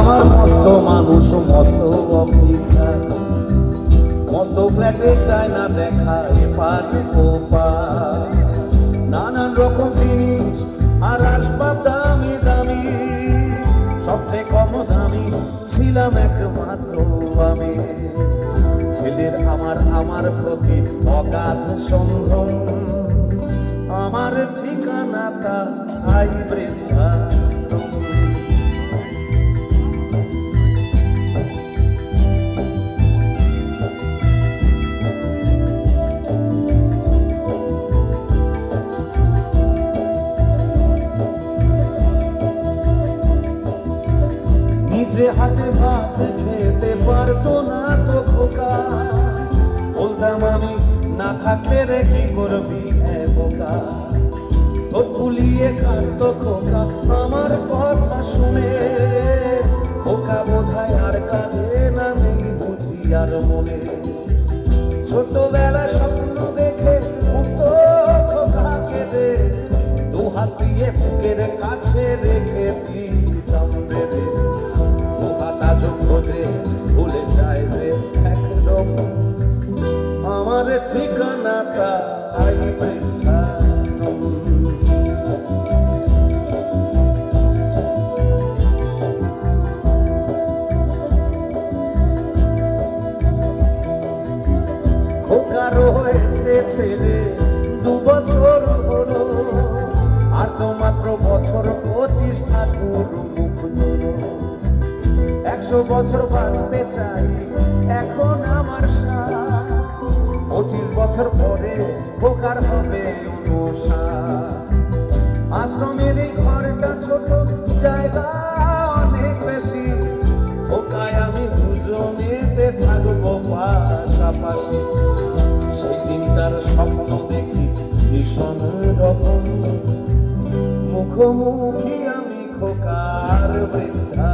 আমার মস্ত মানুষ মস্ত অফিসার, মস্ত ফ্ল্যাটে চায় না দেখা এপার ওপার, নানান রকম জিনিস আর আসবাব দামি দামি, সবচেয়ে কম দামি ছিলাম একমাত্র আমি। ছেলের আমার প্রতি অগাধ সম্ভ্রম, আমার ঠিকানাটা আই বৃদ্ধাশ্রম। নিজে হাতে ভাত খেতে পারতো না তো খোকা, বলতাম আমি না থাকলে রে কি করবি বোকা। তো ফুলিয়ে কাঁদতো খোকা আমার কথা শুনে, খোকা বোধহয় আর কাঁদে না, নেই বুঝি আর মনে। ছোটবেলা স্বপ্ন দেখে উঠতো খোকা কেঁদে, দু হাত দিয়ে বুকের কাছে রেখে দিতাম বেঁধে। খোঁজে ভুলে যায় যে একদম, আমার ঠিকানাটা আই বৃদ্ধাশ্রম। খোকা রয়েছে ছেলে 2 বছর হলো, আর তো মাত্র বছর 25 ঠাকুর মুখ ধরো। 100 বছর বাঁচতে চাই এখন আমার সাথ, 25 বছর পরে খোকার হবে 59। আশ্রমের এই ঘরটা ছোট, জায়গা অনেক বেশি, খোকায় আমি দুজনেতে থাকবো পাশাপাশি। সেই দিনটার স্বপ্ন দেখি ভীষণ রকম, মুখোমুখি আমি খোকার বৃদ্ধা।